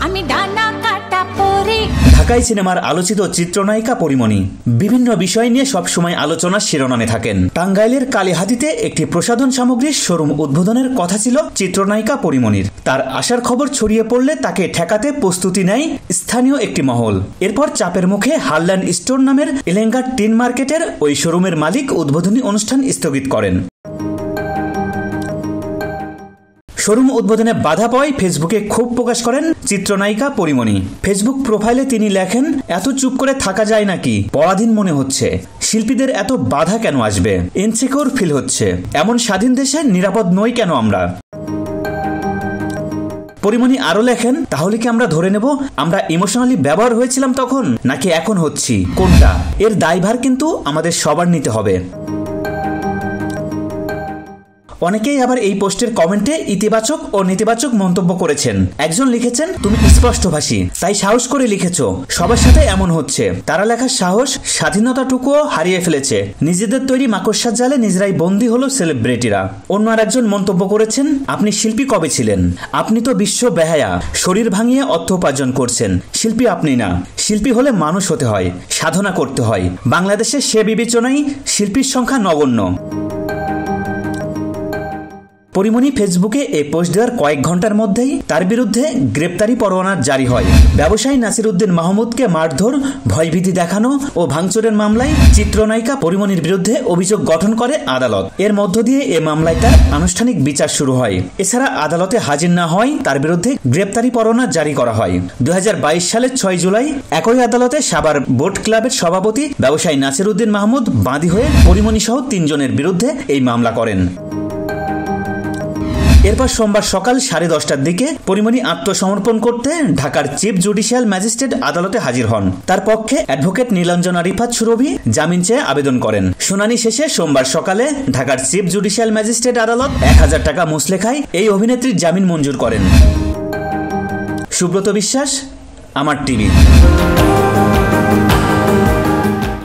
আমি ডানা কাটা পরি। ঢাকাই সিনেমার আলোচিত চিত্রনায়িকা পরিমণি বিভিন্ন বিষয় নিয়ে সবসময় আলোচনার শিরোনামে থাকেন। টাঙ্গাইলের কালীহাতিতে একটি প্রসাধন সামগ্রীর শোরুম উদ্বোধনের কথা ছিল চিত্রনায়িকা পরিমণির। তার আসার খবর ছড়িয়ে পড়লে তাকে ঠেকাতে প্রস্তুতি নেয় স্থানীয় একটি মহল। এরপর চাপের মুখে হারল্যান্ড স্টোর নামের এলেঙ্গার টিন মার্কেটের ওই শোরুমের মালিক উদ্বোধনী অনুষ্ঠান স্থগিত করেন। শোরুম উদ্বোধনে বাধা পাওয়ায় ফেসবুকে ক্ষোভ প্রকাশ করেন চিত্রনায়িকা পরিমণি। ফেসবুক প্রোফাইলে তিনি লেখেন, এত চুপ করে থাকা যায় নাকি, পরাধীন মনে হচ্ছে, শিল্পীদের এত বাধা কেন আসবে, ইনসিকিউর ফিল হচ্ছে, এমন স্বাধীন দেশে নিরাপদ নই কেন আমরা। পরিমণি আরো লেখেন, তাহলে কি আমরা ধরে নেব আমরা ইমোশনালি ব্যবহার হয়েছিলাম তখন, নাকি এখন হচ্ছি, কোনটা? এর দায়ভার কিন্তু আমাদের সবার নিতে হবে। অনেকেই আবার এই পোস্টের কমেন্টে ইতিবাচক ও নেতিবাচক মন্তব্য করেছেন। একজন লিখেছেন, তুমি স্পষ্টভাষী, তাই সাহস করে লিখেছ, সবার সাথে এমন হচ্ছে। তারা লেখার সাহস, স্বাধীনতাটুকুও হারিয়ে ফেলেছে, নিজেদের তৈরি মাকড়সার জালে নিজেরাই বন্দী হলো সেলিব্রিটিরা। অন্য আর একজন মন্তব্য করেছেন, আপনি শিল্পী কবে ছিলেন? আপনি তো বিশ্ব বেহায়া, শরীর ভাঙিয়ে অর্থ উপার্জন করছেন। শিল্পী আপনি না, শিল্পী হলে মানুষ হতে হয়, সাধনা করতে হয়। বাংলাদেশে সে বিবেচনায় শিল্পীর সংখ্যা নগণ্য। পরিমণি ফেসবুকে এই পোস্ট দেওয়ার কয়েক ঘন্টার মধ্যেই তার বিরুদ্ধে গ্রেপ্তারি পরোয়ানা জারি হয়। ব্যবসায়ী নাসিরউদ্দিন মাহমুদকে মারধর, ভয়ভীতি দেখানো ও ভাঙচুরের মামলায় চিত্রনায়িকা পরিমণির বিরুদ্ধে অভিযোগ গঠন করে আদালত। এর মধ্য দিয়ে এ মামলায় তার আনুষ্ঠানিক বিচার শুরু হয়। এছাড়া আদালতে হাজির না হয় তার বিরুদ্ধে গ্রেপ্তারি পরোয়ানা জারি করা হয়। 2022 সালের 6 জুলাই একই আদালতে সাভার বোট ক্লাবের সভাপতি ব্যবসায়ী নাসিরউদ্দিন মাহমুদ বাদী হয়ে পরিমণি সহ 3 জনের বিরুদ্ধে এই মামলা করেন। এরপর সোমবার সকাল 10:30টার দিকে পরিমণি আত্মসমর্পণ করতে ঢাকার চিফ জুডিশিয়াল ম্যাজিস্ট্রেট আদালতে হাজির হন। তার পক্ষে অ্যাডভোকেট নীলাঞ্জনা রিফাত সুরভি জামিন চেয়ে আবেদন করেন। শুনানি শেষে সোমবার সকালে ঢাকার চিফ জুডিশিয়াল ম্যাজিস্ট্রেট আদালত 1000 টাকা মুচলেখায় এই অভিনেত্রীর জামিন মঞ্জুর করেন। সুব্রত বিশ্বাস, আমার টিভি।